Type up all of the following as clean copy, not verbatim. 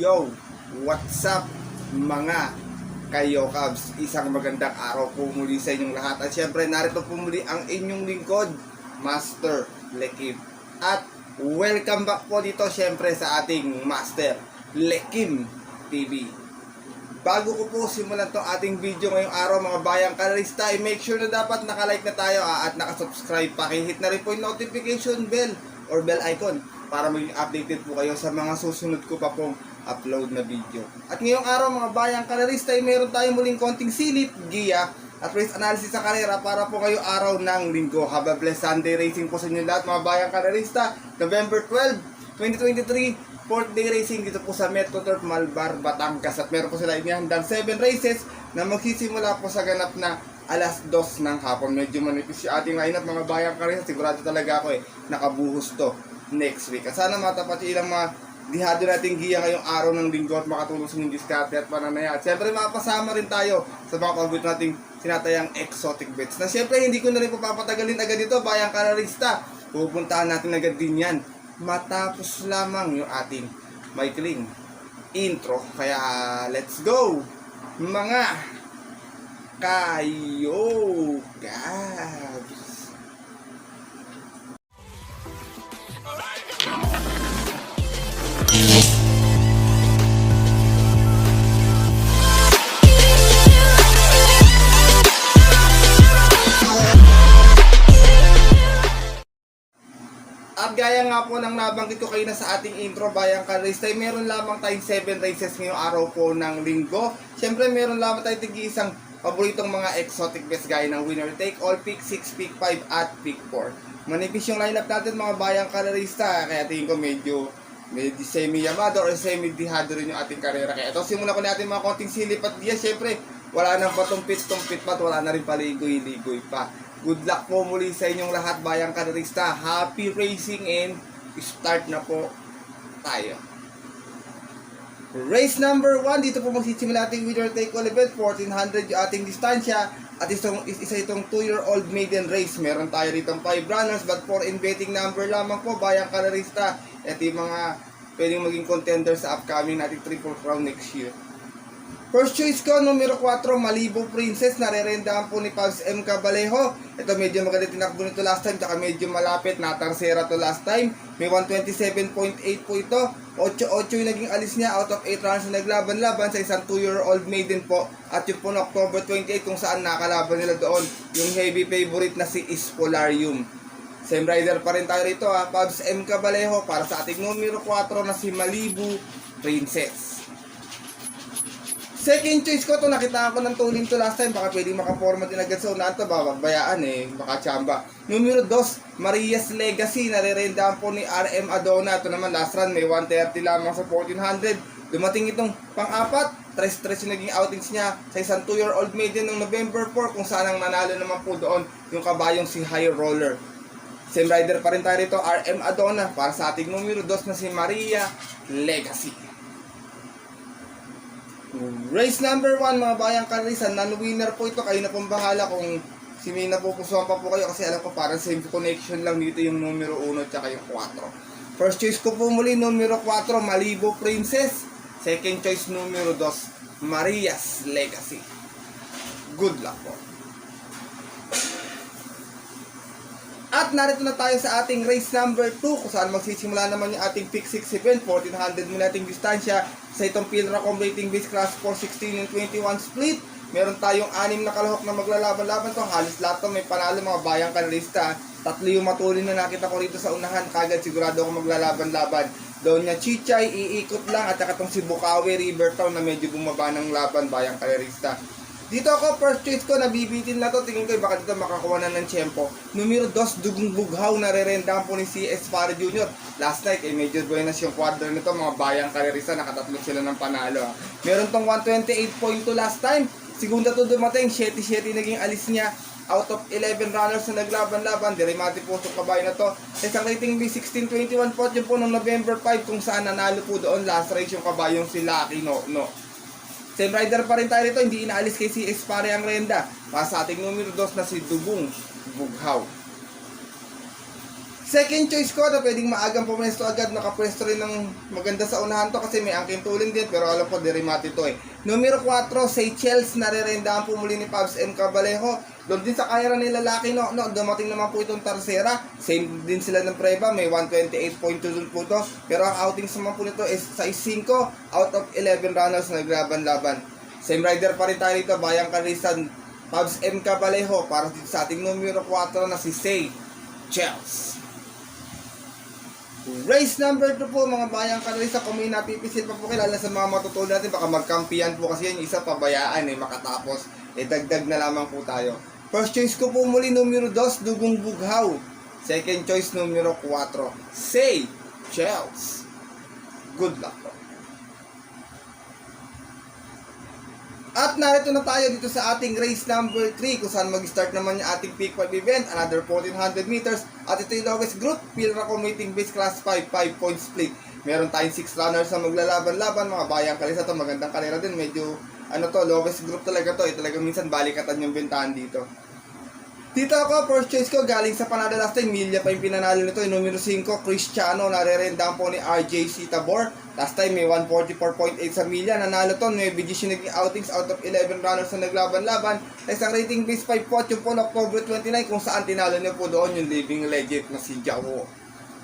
Yo, what's up mga kayo Cubs? Isang magandang araw po muli sa inyong lahat. At syempre narito po muli ang inyong lingkod, Master Lekim. At welcome back po dito syempre sa ating Master Lekim TV. Bago ko po simulan tong ating video ngayong araw mga bayang kalista, make sure na dapat nakalike na tayo at nakasubscribe. Pakihit na rin po yung notification bell or bell icon para maging updated po kayo sa mga susunod ko pa pong upload na video. At ngayong araw mga bayang karerista ay meron tayong muling konting silip, giya at race analysis sa karera para po kayo araw ng linggo. Have a blessed Sunday racing po sa inyo lahat mga bayang karerista. November 12, 2023, 4th day racing dito po sa Metro Turf Malbar, Batangas. At meron po sila inihandang 7 races na magsisimula po sa ganap na alas 2 ng hapon. Medyo manipis yung ating lineup mga bayang karerista. Sigurado talaga ako nakabuhos to next week. At sana matapat yung ilang mga dihado nating giya ngayong araw ng linggo at makatulong sa inyong diskarte at pananaya. At syempre mapasama rin tayo sa mga paborito nating sinatayang exotic bets. Na syempre hindi ko na rin papatagalin agad ito bayang karerista. Pupuntahan natin agad din yan matapos lamang yung ating maikling intro. Kaya let's go mga kayo Cubs! At gaya nga po ng nabanggit ko kayo na sa ating intro bayang karerista, meron lamang tayong 7 races ngayong araw po ng linggo. Siyempre meron lamang tayong tig-isang paboritong mga exotic bets gaya ng winner take all, pick 6, pick 5 at pick 4. Manipis yung lineup natin mga bayang karerista, kaya tingin ko medyo semi-yamado or semi-dihado rin yung ating karera. Kaya ito simulan ko natin mga konting silip at diya. Siyempre wala nang patumpit-tumpit pa at wala na rin paligoy-ligoy pa. Good luck po muli sa inyong lahat bayang karerista. Happy racing and start na po tayo. Race number 1, dito po magsisimula ating winner take all event. 1400 yung ating distansya at isa itong 2-year-old maiden race. Meron tayo ritong 5 runners but 4 in betting number lamang po bayang karerista. Ito yung mga pwedeng maging contender sa upcoming nating Triple Crown next year. First choice ko, numero 4, Malibu Princess. Narerendahan po ni Pabs M. Cabalejo. Ito medyo maganda tinakbo nito last time, tsaka medyo malapit. Natarsera to last time. May 127.8 po ito. 8-8 yung naging alis niya out of 8 runs na naglaban-laban sa isang 2-year-old maiden po. At yung po October 28 kung saan nakalaban nila doon yung heavy favorite na si Espolarium. Same rider pa rin tayo rito Pabs M. Cabalejo para sa ating numero 4 na si Malibu Princess. Second choice ko to, nakita ko ng tuling to last time, baka pwedeng makaporma din agad sa unahan to, babagbayaan baka tsamba. Numero 2, Maria's Legacy, narerendahan po ni RM Adona. Ito naman last run, may 130 lamang sa 1400. Dumating itong pang-apat, 3-3 yung naging outings niya sa isang 2-year-old maiden noong November 4, kung saan ang nanalo naman po doon yung kabayong si High Roller. Same rider pa rin tayo rito, RM Adona, para sa ating numero 2 na si Maria Legacy. Race number 1 mga bayang karerista, non-winner po ito. Kayo na pong bahala kung si may napupusuan pa po kayo kasi alam ko parang same connection lang dito yung numero 1 at saka yung 4. First choice ko po muli numero 4, Malibu Princess. Second choice numero 2, Maria's Legacy. Good luck po. At narito na tayo sa ating race number 2 kung saan magsisimula naman yung ating pick 6 event. 1400 muna ating distansya sa itong Pilra Combating Base Class 416 and 21 split. Meron tayong 6 na kalahok na maglalaban-laban to. Halos lahat to may panalo mga bayang kanalista. 3 yung matulin na nakita ko rito sa unahan. Kagad sigurado ako maglalaban-laban. Doon niya Chichay, iikot lang. At saka itong si Bukawi Rivertown na medyo bumaba ng laban bayang kanalista. Dito ako, first choice ko, nabibitin na to. Tingin ko, baka dito makakuha na ng tiyempo. Numero 2, Dugong Bughaw, narerendahan po ni CS Pare Jr. Last night, medyo buenas yung quadro nito. Mga bayang karerista, nakatatlo sila ng panalo. Meron tong 128.2 last time. Segunda to dumating, 7-7 naging alis niya. Out of 11 runners na naglaban-laban. Dirimati po itong kabayo na to. Isang rating B, 1621 po. Yun po noong November 5, kung saan nanalo po doon. Last race yung kabayong si Lucky No. Same rider pa rin tayo rito, hindi inaalis kay si Espare ang renda. Para sa ating numero 2 na si Dugong Bughaw. Second choice ko na pwedeng maagang pumwesto agad, nakapwesto rin ng maganda sa unahan to kasi may angking tuling din, pero alam ko derimati to eh. Numero 4, Seychelles, narerendahan po muli ni Pabs M. Cabalejo. Doon din sa kaya ni lalaki, no, dumating naman po itong Tercera. Same din sila ng preba, may 128.2 po to. Pero ang outings naman po nito is size 5 out of 11 runners na naglaban-laban. Same rider pa rin tayo dito, Bayang Karisan, Pabs M. Cabalejo, para sa ating numero 4 na si Seychelles. Race number 2 po mga bayang kanalisa, kung may napipisil pa po kilala sa mga matutunan natin, baka magkampiyan po kasi yan, isa pabayaan makatapos, dagdag na lamang po tayo. First choice ko po muli numero 2, Dugong Bughaw. Second choice numero 4, Seychelles. Good luck po. At narito na tayo dito sa ating race number 3 kung saan mag-start naman yung ating peak 5 event, another 1400 meters. At ito yung lowest group, Pilraco Mating Base Class 5, 5-point split. Meron tayong 6 runners na maglalaban-laban, mga bayang kalisa to, magandang karera din, medyo lowest group talaga to, talagang minsan balikatan yung bentahan dito. Dito ako, first choice ko, galing sa Panada last time, Milya pa yung pinanalo nito, yung numero 5, Cristiano, narerendahan po ni RJC Tabor. Last time, may 144.8 sa Milya, nanalo to, may BGC naging outings out of 11 runners na naglaban-laban. Isang rating base 5 po, yung po October 29, kung saan tinalo niya po doon yung living legend na si Jawo.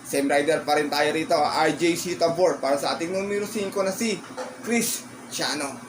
Same rider pa rin tayo rito, RJC Tabor, para sa ating numero 5 na si Cristiano.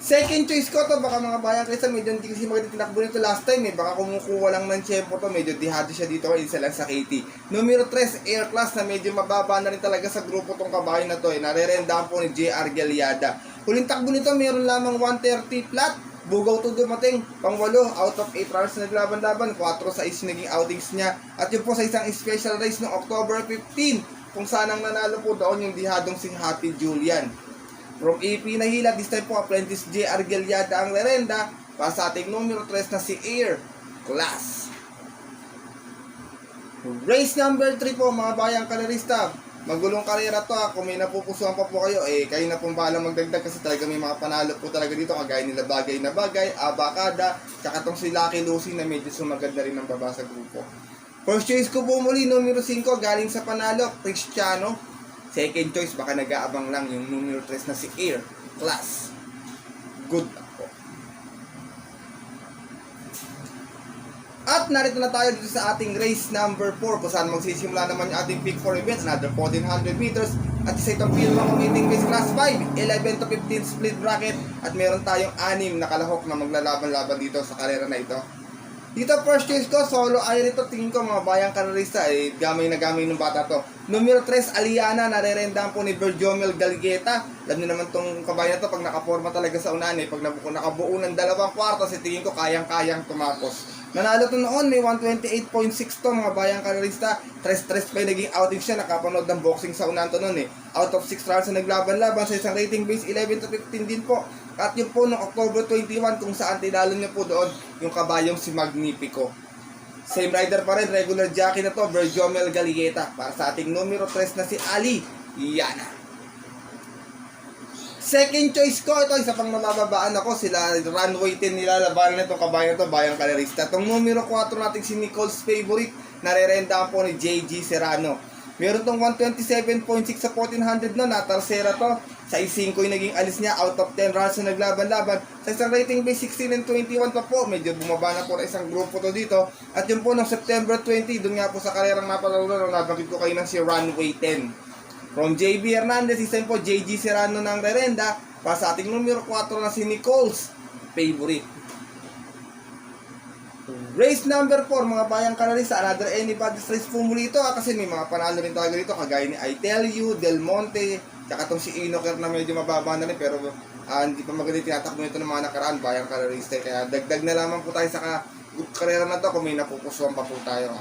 Second choice ko to, baka mga bayan kasi medyo hindi kasi maganda tinakbo nito last time baka kumukuha lang ng tiyempo to, medyo dihado siya dito, isa lang sa KT. Numero 3, Air Class, na medyo mababa na rin talaga sa grupo tong kabayo na to narerendahan po ni JR Galiada. Huling takbo nito, meron lamang 130 flat, bugaw to dumating, pang 8 out of 8 runners na naglaban-laban, 4 sa is naging outings niya, at yun po sa isang special race noong October 15, kung saan ang nanalo po doon yung dihadong si Happy Julian. From AP Nahila, this time po apprentice JR Galiada ang lerenda, para sa ating numero 3 na si Air Class. Race number 3 po mga bayang kalerista, magulong karera to kung may napupusuan pa po kayo, kayo na pong bahala magdagdag kasi talaga may mga panalo po talaga dito, kagaya nila Bagay na Bagay, Abacada, tsaka tong si Lucky Lucy na medyo sumagad na rin ang baba sa grupo. First choice ko po muli, numero 5, galing sa panalo, Cristiano. Second choice, baka nag-aabang lang yung numero 3 na si Air Class. Good luck po. At narito na tayo dito sa ating race number 4 kung saan magsisimula naman yung ating peak 4 event, another 1400 meters. At isa itong Pilraco Mating Base Class 5, 11 to 15 split bracket. At meron tayong 6 na kalahok na maglalaban-laban dito sa karera na ito. Dito first choice ko, solo ay rito, tingin ko mga bayang karerista, gamay na gamay ng bata to. Numero 3, Aliana, narerendahan po ni Berjomel Galgueta. Alam niyo naman tong kabayan na to, pag nakaporma talaga sa unahan, pag nakabuo ng 2 kwarto, tingin ko kayang-kayang tumapos. Nanalo to noon, may 128.6 to mga bayang karerista. 3-3 pa yung naging outing siya, nakapanood ng boxing sa unahan to noon Out of 6 rounds na naglaban-laban sa isang rating base 11 to 15 din po. At yun po noong October 21 kung saan tinalo niya po doon yung kabayong si Magnifico. Same rider pa rin, regular jockey na to, Berjomel Galgueta, para sa ating numero 3 na si Aliana. Second choice ko, ito isa pang mabababaan ako, sila runway 10 nilalabanan na itong kabayo na to, bayang kalerista. Itong numero 4 natin si Nicole's Favorite, narerendahan po ni JG Serrano. Meron tong 127.6 sa 1400 no, na-Tercera to. Size 5 yung naging alis niya, out of 10 runs na naglaban-laban. Sa isang rating base 16 and 21 pa po, medyo bumaba na po na isang grupo to dito. At yun po, noong September 20, doon nga po sa karerang napalaro na, nabagid ko kayo ng si Runway 10. From JB Hernandez, isa po JG Serrano ng rerenda, para sa ating numero 4 na si Nicole's Favorite. Race number 4, mga bayang kanalista, another anybody's race po muli ito kasi may mga panalo rin talaga dito, kagaya ni I Tell You, Del Monte, tsaka itong si Inoker na medyo mababa na rin, pero hindi pa maganda tinatakbo nito ng mga nakaraan, bayang kanalista, kaya dagdag na lamang po tayo sa karera na to kung may napupusuan pa po tayo.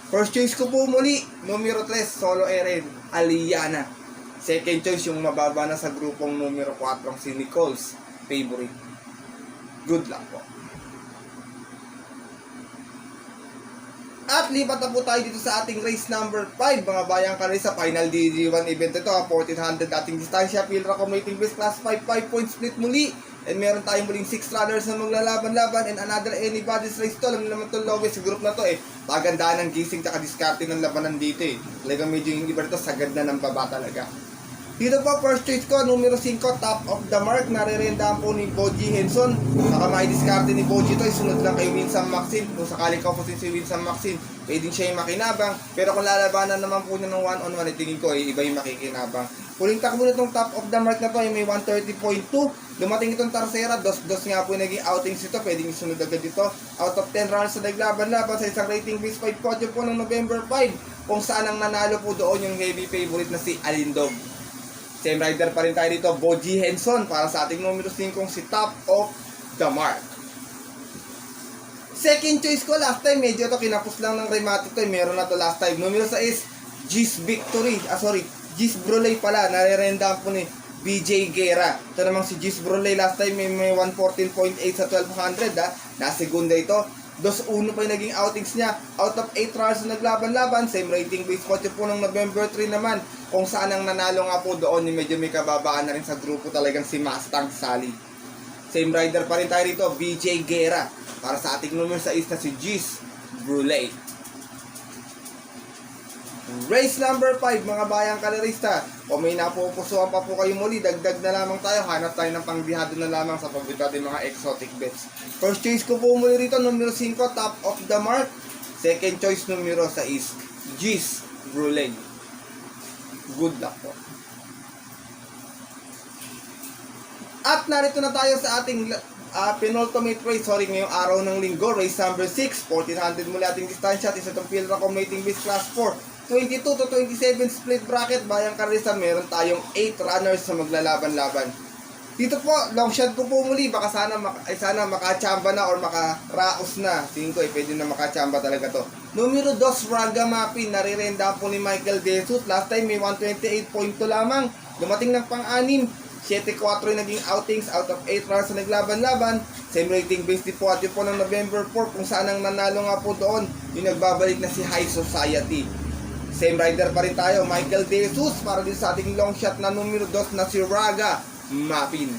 First choice ko po muli, numero 3, solo Eren, Aliana. Second choice, yung mababa na sa grupong numero 4, si Nicole's Favorite. Good luck po. At At lipat na po tayo dito sa ating race number 5, mga bayang ka sa final DD1 event ito, 1400 ating distansya, field accommodating base class 5 point split muli. And meron tayong muling 6 runners na maglalaban-laban and another anybody's race to. Alam naman itong lowest group na to pagandaan ng gising tsaka diskarte ng labanan dito Talagang medyo yung iba rito, sagad na ng baba talaga. Dito po, first choice ko, numero 5, top of the mark. Nare-rendahan po ni Boji Henson. Baka maidiskarte ni Boji ito, sunod lang kay Winsam Maxine. Kung sakaling kaupusin si Winsam Maxine, pwedeng siya yung makinabang. Pero kung lalabanan naman po niya ng 1-on-1, tingin ko iba yung makikinabang. Huling takbo na itong top of the mark na to ay may 130.2. Dumating itong Tarsera, dos nga po yung naging outings ito. Pwedeng sunod agad ito. Out of 10 rounds na naglaban-laban sa isang rating base 5 podium po ng November 5. Kung saan ang nanalo po doon yung heavy favorite na si Alindog. Same rider pa rin tayo dito, Boji Henson, para sa ating numero 5 si top of the mark. Second choice ko, last time, medyo to kinapos lang ng rematic to. Meron na to last time. Numero 6, G's Victory. G's Bruley pala. Nare-rendahan po ni BJ Guerra. Ito namang si G's Bruley last time may 114.8 sa 1200 Nasegunda ito. 2-1 pa yung naging outings niya. Out of 8 rounds na naglaban-laban. Same rating base kotse po ng November 3 naman. Kung saan ang nanalo nga po doon, medyo may kababaan na rin sa grupo talagang si Mustang Sally. Same rider pa rin tayo rito, BJ Guerra. Para sa ating numero 6 na si G's Bruley. Race number 5, mga bayang kalerista. Kung may napupusuan pa po kayo muli, dagdag na lamang tayo. Hanap tayo ng pangbihado na lamang sa pagbito ating mga exotic bets. First choice ko po muli rito, numero 5, top of the mark. Second choice, numero 6, G's Bruley. Good luck po. At narito na tayo sa ating penultimate race, ngayong araw ng linggo, race number 6, 1400 muli ating distansya at isa itong field accommodating base class 4. 22 to 27 split bracket, bayang karisa, meron tayong 8 runners na maglalaban-laban. Dito po, long shot ko po muli, baka sana makachamba na or makaraos na. Tingin ko pwede na makachamba talaga to. Numero 2, Raga Mapin, narirenda po ni Michael De Jesus. Last time may 128.2 lamang. Dumating ng pang-anim, 7-4 yung naging outings out of 8 rounds na naglaban-laban. Same rating based po at po ng November 4, kung saan ang nanalo nga po doon, yung nagbabalik na si High Society. Same rider pa rin tayo, Michael De Jesus, para din sa ating long shot na numero 2 na si Raga Mapin.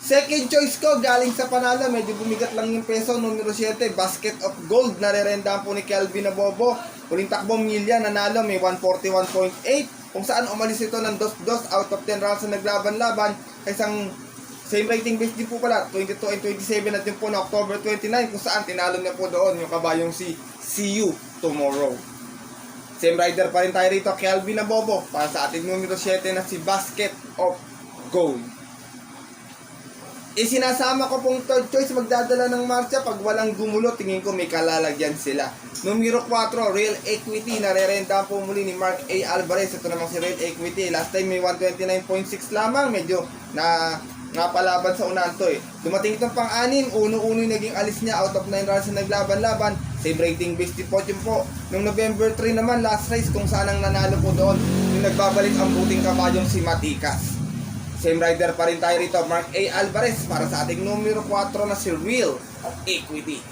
Second choice ko, galing sa panalo, medyo bumigat lang yung peso, numero 7, Basket of Gold, nare-rendahan po ni Kelvin Abobo. Huling takbo, Milya, nanalo, may 141.8, kung saan umalis ito ng 2-2 out of 10 rounds na naglaban-laban, isang same rating base din po pala, 22 and 27 at yun po na October 29, kung saan tinalo niya po doon yung kabayong si See You Tomorrow. Same rider pa rin tayo rito, Kelvin Abobo, para sa ating numero 7 na si Basket of Gold. Isinasama ko pong third choice, magdadala ng marcha. Pag walang gumulo, tingin ko may kalalagyan sila. Numero 4, Real Equity, narerenta po muli ni Mark A. Alvarez. Ito namang si Real Equity, last time may 129.6 lamang, medyo napalaban sa unahan to Dumating itong pang-anim, uno-uno yung naging alis niya, out of 9 rounds na naglaban-laban. Same rating based podium po. Noong November 3 naman, last race, kung saan ang nanalo po doon, yung nagbabalik ang buting kabayong si Matikas. Same rider pa rin tayo rito, Mark A. Alvarez, para sa ating numero 4 na si Real Equity.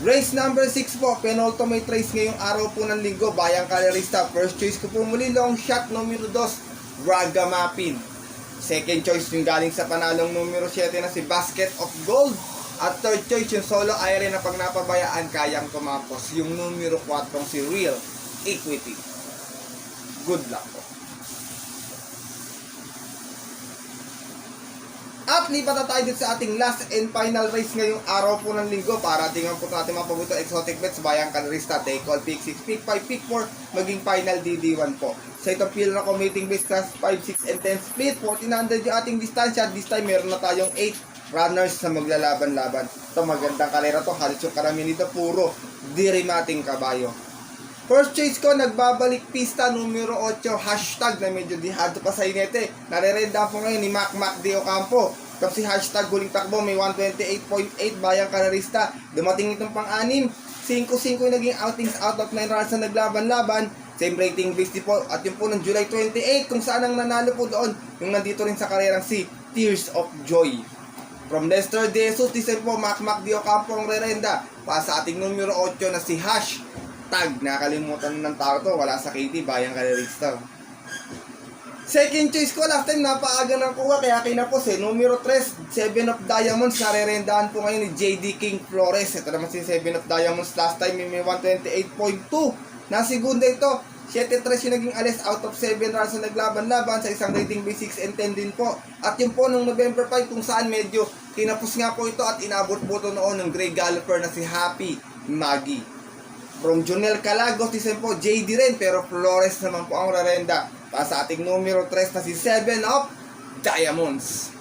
Race number 6 po, penultimate race ngayong araw po ng linggo, bayang kalerista. First choice ko po muli, long shot, numero 2, Raga Mapin. Second choice yung galing sa panalong numero 7 na si Basket of Gold. At third choice yung solo iron na pag napabayaan kayang tumapos, yung numero 4 si Real Equity. Good luck po. At lipat na tayo dito sa ating last and final race ngayong araw po ng linggo para tingnan po natin mga paborito exotic bets, bayang kalerista, take all, pick 6, pick 5, pick 4, maging final DD1 po. Sa itong field na committing base class 5, 6, and 10 split, 1400 yung ating distansya. This time meron na tayong 8 runners na maglalaban-laban. Ito magandang kalera to, halos yung karamihan nito puro dirimating kabayo. First choice ko, nagbabalik pista numero 8, hashtag na medyo dihado pa sa inete. Narerenda po ngayon ni Mac de Ocampo. Tapos si hashtag huling takbo, may 128.8 bayang kalerista. Dumating itong pang-anim, 5-5 yung naging outings out of 9 rounds na naglaban-laban. Same rating based po at yung po ng July 28, kung saan ang nanalo po doon, yung nandito rin sa karerang si Tears of Joy. From Lester De Jesus, disen po, Mac Di Ocampo ang rerenda. Para sa ating numero 8 na si Hashtag. Nakalimutan ng tao to, wala sa KT, Bayang Karerista. Second choice ko, last time napaaga ng kuha, kaya kinapos Numero 3, 7 of Diamonds, narerendahan po ngayon ni JD King Flores. Ito naman si 7 of Diamonds, last time may 128.2. Na segunda ito, 7-3 yung naging alis out of 7 runs na naglaban-laban sa isang rating base 6 and 10 din po. At yun po nung November 5 kung saan medyo kinapos nga po ito at inabot po ito noon ng Grey Galloper na si Happy Maggie. From Jonel Calagos, disen po JD rin, pero Flores naman po ang rarenda. Para sa ating numero 3 na si 7 of Diamonds.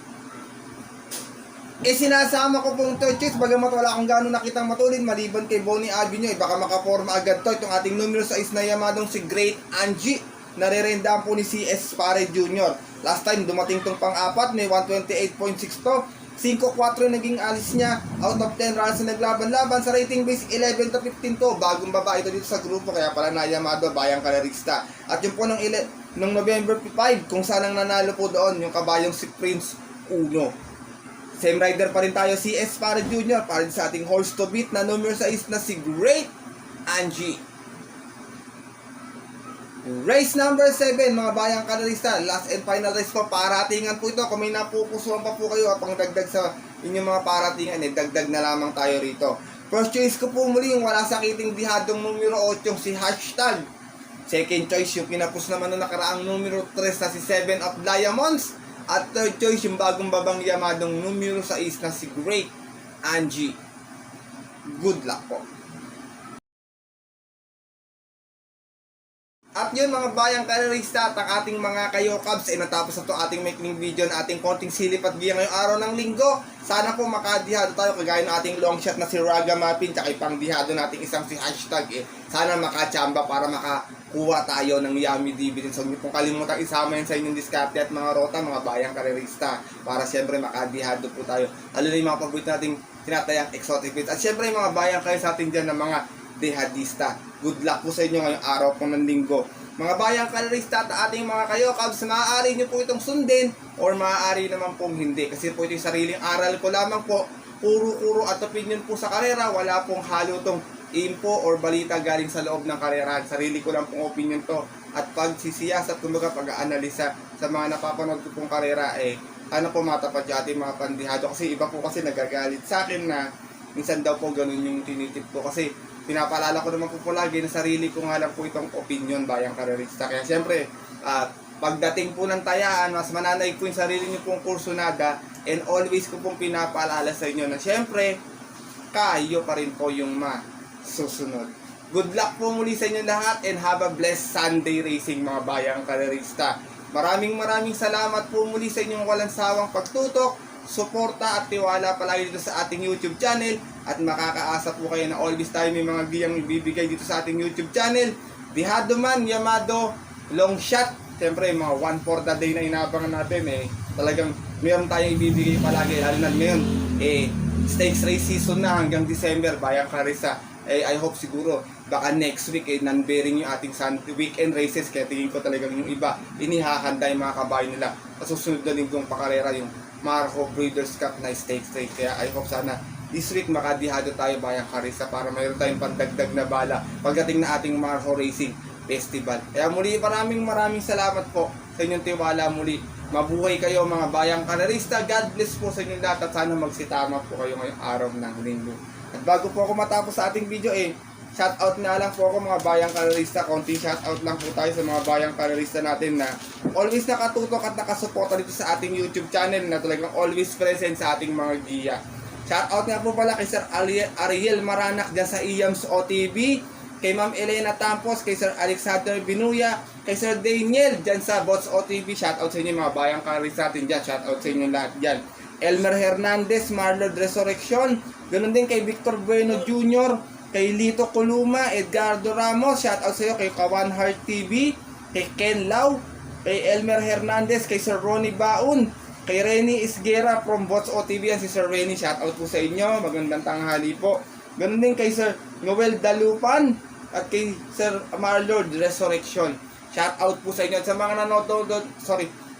Sinasama ko pong third choice, bagamat wala akong gano'ng nakitang matulin, maliban kay Bonnie Avenue, baka makaporma agad to. Itong ating numero 6 na yamadong si Great Angie, narerendaan po ni CS Pare Jr. Last time, dumating tong pang-apat, may 128.6 to. 5-4 naging alis niya, out of 10 runs na naglaban-laban sa rating base 11 to 15 to. Bagong babae ito dito sa grupo, kaya pala nayamado, Bayang Karerista. At yung po nung November 5, kung saan ang nanalo po doon, yung kabayong si Prince Uno. Same rider pa rin tayo, CS Pare Jr. para sa ating horse to beat na numero 6 na si Great Angie. Race number 7, mga Bayang Karerista, last and final race po, paratingan po ito. Kung may napupusuan pa po kayo at pang dagdag sa inyong mga paratingan, dagdag na lamang tayo rito. First choice ko po muli yung wala sakiting dihadong numero 8, si Hashtag. Second choice yung kinapos naman na nakaraang numero 3 na si 7 of Diamonds. At third choice yung bagong babang yamadong numero 6 na si Great Angie. Good luck po. At yun mga Bayang Karerista at ang ating mga kayo Cubs natapos na to ating making video na ating konting silip at giya ngayong araw ng linggo. Sana po makadihado tayo kagaya ng ating long shot na si Raga Mapin tsaka ipangdihado nating isang si Hashtag sana makachamba para makakuha tayo ng yummy dividends. So huwag pong kalimutan isama yan sa inyong diskarte at mga rota mga Bayang Karerista para siyempre makadihado po tayo. Lalo na yung mga paborito nating tinatayang exotic bits. At siyempre yung mga Bayang kayo sa atin dyan ng mga dehadista. Good luck po sa inyo ngayong araw po ng linggo. Mga Bayang Karerista at ating mga kayo Cubs, maaari nyo po itong sundin or maaari naman pong hindi. Kasi po ito yung sariling aral ko lamang po. Puro at opinion po sa karera. Wala pong halo tong info or balita galing sa loob ng karera. Sarili ko lang pong opinion to. At pagsisiyasat, kumbaga pag-aanalisa sa mga napapanood ko pong karera ano po matapat yung ating mga pandihado. Kasi iba po kasi nagagalit sa akin na minsan daw po ganun yung tinitip ko. Kasi pinapaalala ko naman po lagi na sarili ko nga lang po itong opinion Bayang Karerista. Kaya siyempre, pagdating po ng tayaan, mas mananaig po yung sarili nyo pong kursunada and always ko pong pinapaalala sa inyo na siyempre, kayo pa rin po yung masusunod. Good luck po muli sa inyo lahat and have a blessed Sunday racing mga Bayang Karerista. Maraming salamat po muli sa inyong walang sawang pagtutok, suporta at tiwala palagi dito sa ating YouTube channel at makakaasa po kayo na always tayo may mga giyang ibibigay dito sa ating YouTube channel. Dihado man, yamado, long shot, siyempre mga 1 for the day na inabangan natin talagang meron tayong ibibigay palagi lalo na ngayon stakes race season na hanggang December Bayang Karerista. I hope siguro baka next week non-bearing yung ating weekend races kaya tingin ko talagang yung iba inihahanda yung mga kabayo nila sa susunod na linggong pakarera yung Marco Breeders' Cup na stakes race. Kaya I hope sana this week makadihado tayo Bayang Karerista para mayroon tayong pandagdag na bala pagdating na ating Marco Racing Festival. Kaya muli maraming salamat po sa inyong tiwala muli. Mabuhay kayo mga Bayang Karerista. God bless po sa inyong lahat at sana magsitama po kayo ngayong araw ng linggo. At bago po ako matapos sa ating video shoutout na lang po ako mga Bayang Karerista. Konting shoutout lang po tayo sa mga Bayang Karerista natin na always nakatutok at nakasuporta dito sa ating YouTube channel na talagang always present sa ating mga giya. Shoutout nga po pala kay Sir Ariel Maranak dyan sa IAMS OTV, kay Ma'am Elena Tampos, kay Sir Alexander Binuya, kay Sir Daniel dyan sa Bots OTV. Shoutout sa inyo mga Bayang Karerista natin dyan. Shoutout sa inyo lahat dyan. Elmer Hernandez, Marlord Resurrection, ganun din kay Victor Bueno Jr., kay Lito Columa, Edgardo Ramos, shoutout sa iyo kay Kawan Heart TV, kay Ken Lau, kay Elmer Hernandez, kay Sir Ronnie Baun, kay Renny Isguera from Bots OTV, yan si Sir Renny, shoutout po sa inyo, magandang tanghali po. Ganun din kay Sir Noel Dalupan at kay Sir Marlord Resurrection, shoutout po sa inyo. At sa mga nanonood,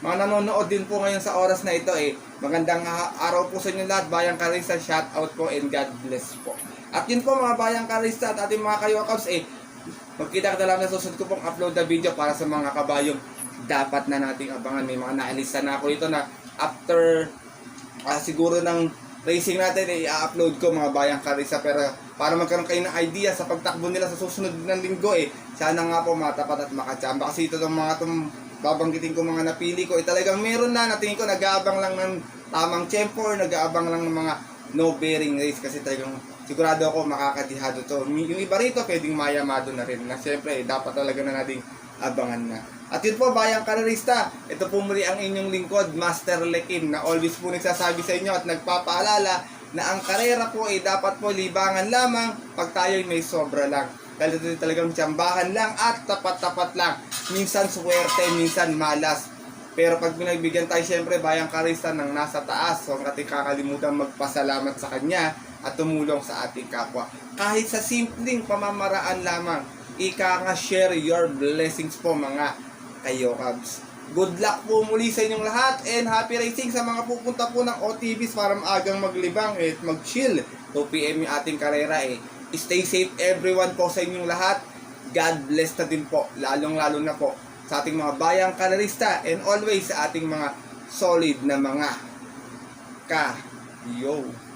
mga nanonood din po ngayon sa oras na ito magandang araw po sa inyo lahat, Bayang Karista, shout out po and God bless po. At yun po mga Bayang Karista at ating mga Kayokabs, magkita-kita lang na susunod ko pong upload na video para sa mga kabayong dapat na nating abangan. May mga naalista na ako ito na after siguro ng racing natin i-upload ko mga Bayang Karista, pero para magkaroon kayo ng idea sa pagtakbo nila sa susunod ng linggo sana nga po matapat at makachamba, kasi ito ng mga babanggitin ko mga napili ko talagang meron na natingin ko nag-aabang lang ng tamang tempo or nag-aabang lang ng mga no bearing race, kasi talagang sigurado ako makakadihado to. Yung iba rito pwedeng mayamado na rin na siyempre dapat talaga na nating abangan na. At yun po Bayang Karista, ito po muli ang inyong lingkod, Master Lekim, na always po nagsasabi sa inyo at nagpapaalala na ang karera po dapat po libangan lamang pag tayo'y may sobra lang. Dahil ito talagang tsambahan lang at tapat-tapat lang. Minsan swerte, minsan malas. Pero pag pinagbigyan tayo siyempre Bayang Karista ng nasa taas, so natin kakalimutan magpasalamat sa Kanya at tumulong sa ating kapwa. Kahit sa simpleng pamamaraan lamang, ika nga share your blessings po mga Kayokabs. Good luck po muli sa inyong lahat and happy racing sa mga pupunta po ng OTVs para maagang maglibang at mag-chill. 2 PM yung ating karera Stay safe everyone po sa inyong lahat. God bless na din po, lalong-lalo na po sa ating mga Bayang Karista and always sa ating mga solid na mga Kayokabs.